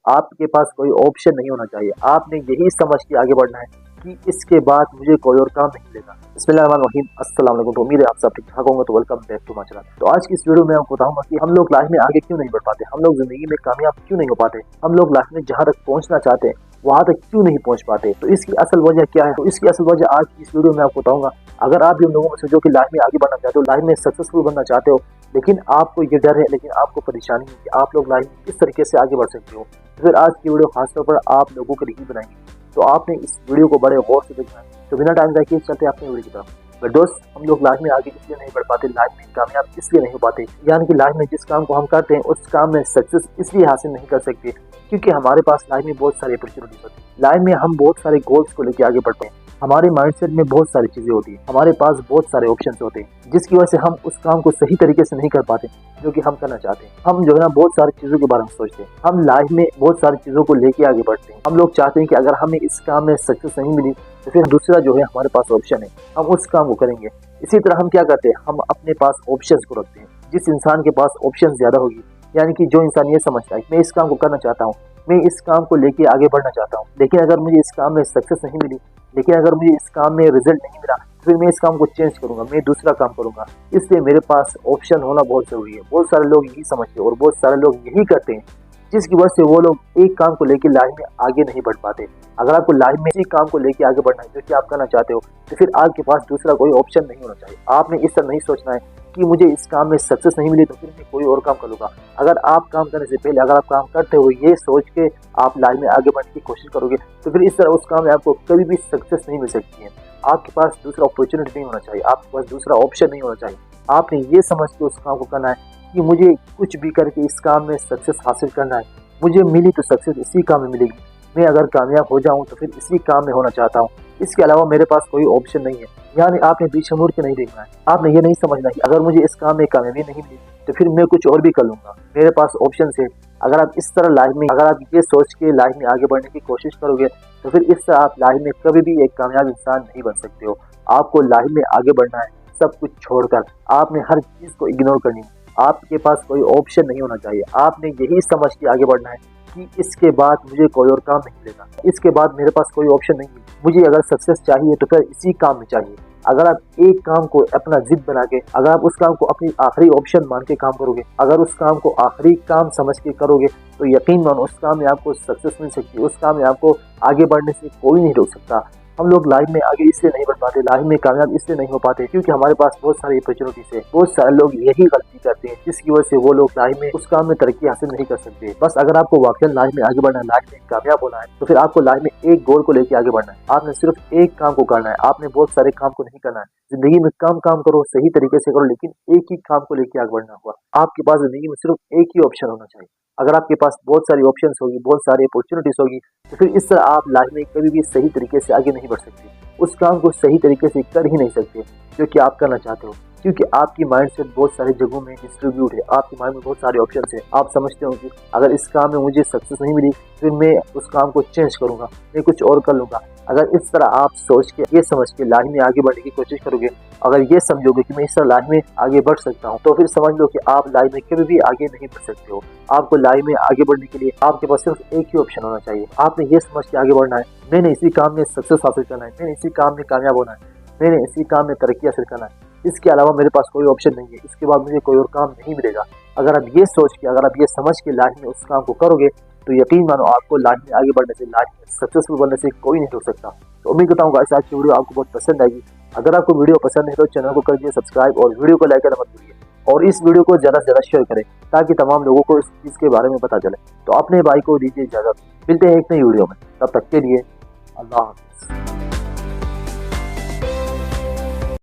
आपके पास कोई ऑप्शन नहीं होना चाहिए। आपने यही समझ के आगे बढ़ना है कि इसके बाद मुझे कोई और काम नहीं मिलेगा। बिस्मिल्लाहिर्रहमानिर्रहीम, अस्सलाम वालेकुम। तो उम्मीद है आप सब ठीक ठाक होंगे। तो welcome back to my channel. तो आज की इस वीडियो में आपको बताऊंगा कि हम लोग लाइफ में आगे क्यों नहीं बढ़ पाते, हम लोग जिंदगी में कामयाब क्यों नहीं हो पाते, हम लोग लाइफ में जहां तक पहुंचना चाहते हैं वहां तक क्यों नहीं पहुंच पाते। तो इसकी असल वजह क्या है, तो इसकी असल वजह आज की इस वीडियो में आपको बताऊंगा। अगर आप भी उन लोगों में से जो कि लाइफ में आगे बढ़ना चाहते हो, लाइफ में सक्सेसफुल बनना चाहते हो, लेकिन आपको ये डर है, लेकिन आपको परेशानी है कि आप लोग लाइफ में किस तरीके से आगे बढ़ सकते हो, तो फिर आज की वीडियो खासतौर पर आप लोगों के लिए बनाएंगे। तो आपने इस वीडियो को बड़े गौर से देखना है। तो बिना टाइम जाके चलते अपने वीडियो की तरफ। बट दोस्त, हम लोग लाइफ में आगे इसलिए नहीं बढ़ पाते, लाइफ में कामयाब इसलिए नहीं हो पाते, यानी कि लाइफ में जिस काम को हम करते हैं उस काम में सक्सेस इसलिए हासिल नहीं कर सकते क्योंकि हमारे पास लाइफ में बहुत सारी अपॉर्चुनिटीज होती है। लाइफ में हम बहुत सारे गोल्स को लेकर आगे बढ़ते हैं, हमारे माइंडसेट में बहुत सारी चीजें होती है, हमारे पास बहुत सारे ऑप्शंस होते हैं, जिसकी वजह से हम उस काम को सही तरीके से नहीं कर पाते जो कि हम करना चाहते हैं। हम जो है ना बहुत सारी चीजों के बारे में सोचते हैं, हम लाइफ में बहुत सारी चीजों को लेके आगे बढ़ते हैं। हम लोग चाहते हैं कि अगर हमें इस काम में सक्सेस नहीं मिली तो फिर दूसरा जो है हमारे पास ऑप्शन है, हम उस काम को करेंगे। इसी तरह हम क्या करते हैं, हम अपने पास ऑप्शंस को रखते हैं। जिस इंसान के पास ऑप्शन ज्यादा होगी, यानी कि जो इंसान ये समझता है मैं इस काम को करना चाहता हूँ, मैं इस काम को लेके आगे बढ़ना चाहता हूँ, लेकिन अगर मुझे इस काम में सक्सेस नहीं मिली, लेकिन अगर मुझे इस काम में रिजल्ट नहीं मिला, तो फिर मैं इस काम को चेंज करूंगा, मैं दूसरा काम करूंगा। इसलिए मेरे पास ऑप्शन होना बहुत जरूरी है। बहुत सारे लोग यही समझते हैं और बहुत सारे लोग यही करते हैं, जिसकी वजह से वो लोग एक काम को लेकर लाइफ में आगे नहीं बढ़ पाते। अगर आपको लाइफ में इसी काम को लेकर आगे बढ़ना है जो कि आप करना चाहते हो, तो फिर आपके पास दूसरा कोई ऑप्शन नहीं होना चाहिए। आपने इस तरह नहीं सोचना है कि मुझे इस काम में सक्सेस नहीं मिली तो फिर मैं कोई और काम करूंगा। अगर आप काम करने से पहले, अगर आप काम करते हो ये सोच के आप लाइफ में आगे बढ़ने की कोशिश करोगे, तो फिर इस तरह उस काम में आपको कभी भी सक्सेस नहीं मिल सकती है। आपके पास दूसरा अपॉर्चुनिटी नहीं होना चाहिए, आपके पास दूसरा ऑप्शन नहीं होना चाहिए। आपने ये समझ के उस काम को करना है कि मुझे कुछ भी करके इस काम में सक्सेस हासिल करना है। मुझे मिली तो सक्सेस इसी काम में मिलेगी, मैं अगर कामयाब हो जाऊं तो फिर इसी काम में होना चाहता हूं, इसके अलावा मेरे पास कोई ऑप्शन नहीं है। यानी आपने पीछे मुड़ के नहीं देखना है, आपने ये नहीं समझना कि अगर मुझे इस काम में कामयाबी नहीं मिली तो फिर मैं कुछ और भी कर लूंगा, मेरे पास ऑप्शन है। अगर आप इस तरह लाइफ में, अगर आप ये सोच के लाइफ में आगे बढ़ने की कोशिश करोगे तो फिर इस तरह आप लाइफ में कभी भी एक कामयाब इंसान नहीं बन सकते हो। आपको लाइफ में आगे बढ़ना है, सब कुछ छोड़कर आपने हर चीज को इग्नोर करनी है। आपके पास कोई ऑप्शन नहीं होना चाहिए। आपने यही समझ के आगे बढ़ना है कि इसके बाद मुझे कोई और काम नहीं मिलेगा, इसके बाद मेरे पास कोई ऑप्शन नहीं है। मुझे अगर सक्सेस चाहिए तो फिर इसी काम में चाहिए। अगर आप एक काम को अपना जिद बना के, अगर आप उस काम को अपनी आखिरी ऑप्शन मान के काम करोगे, अगर उस काम को आखिरी काम समझ के करोगे, तो यकीन मानो उस काम में आपको सक्सेस मिल सकती है। उस काम में आपको आगे बढ़ने से कोई नहीं रोक सकता। हम लोग लाइफ में आगे इसलिए नहीं बढ़ पाते, लाइफ में कामयाब इसलिए नहीं हो पाते क्योंकि हमारे पास बहुत सारी अपॉर्चुनिटीज है। बहुत सारे लोग यही गलती करते हैं, जिसकी वजह से वो लोग लाइफ में उस काम में तरक्की हासिल नहीं कर सकते। बस अगर आपको वाकई लाइफ में आगे बढ़ना है, लाइफ में कामयाब होना है, तो फिर आपको लाइफ में एक गोल को लेकर आगे बढ़ना है। आपने सिर्फ एक काम को करना है, आपने बहुत सारे काम को नहीं करना है। जिंदगी में काम करो, सही तरीके से करो, लेकिन एक ही काम को लेकर आगे बढ़ना हुआ। आपके पास जिंदगी में सिर्फ एक ही ऑप्शन होना चाहिए। अगर आपके पास बहुत सारी ऑप्शंस होगी, बहुत सारी अपॉर्चुनिटीज होगी, तो फिर इस तरह आप लाइफ में कभी भी सही तरीके से आगे नहीं बढ़ सकते। उस काम को सही तरीके से कर ही नहीं सकते जो कि आप करना चाहते हो, क्योंकि आपकी माइंडसेट बहुत सारी जगहों में डिस्ट्रीब्यूट है। आपके माइंड में बहुत सारे ऑप्शंस है। आप समझते हो कि अगर इस काम में मुझे सक्सेस नहीं मिली फिर मैं उस काम को चेंज करूंगा, मैं कुछ और कर लूंगा। अगर इस तरह आप सोच के, ये समझ के लाइफ में आगे बढ़ने की कोशिश करोगे, अगर ये समझोगे कि मैं इस तरह लाइफ में आगे बढ़ सकता हूँ, तो फिर समझ लो कि आप लाइफ में कभी भी आगे नहीं बढ़ सकते हो। आपको लाइफ में आगे बढ़ने के लिए आपके पास सिर्फ एक ही ऑप्शन होना चाहिए। आपने ये समझ के आगे बढ़ना है, मैंने इसी काम में सक्सेस हासिल करना है, मैंने इसी काम में कामयाब होना है, मैंने इसी काम में तरक्की हासिल करना है, इसके अलावा मेरे पास कोई ऑप्शन नहीं है, इसके बाद मुझे कोई और काम नहीं मिलेगा। अगर आप ये सोच के, अगर आप ये समझ के लाइफ में उस काम को करोगे, तो यकीन मानो आपको लाइफ में आगे बढ़ने से, लाइफ में सक्सेसफुल बनने से कोई नहीं रोक सकता। तो उम्मीद करता हूँ आज की वीडियो आपको बहुत पसंद आएगी। अगर आपको वीडियो पसंद है तो चैनल को कर दीजिए सब्सक्राइब और वीडियो को लाइक करना मत भूलिए, और इस वीडियो को ज्यादा से ज्यादा शेयर करें ताकि तमाम लोगों को इस चीज के बारे में पता चले। तो अपने भाई को दीजिए इजाजत, मिलते हैं एक नई वीडियो में, तब तक के लिए अल्लाह हाफ़िज़।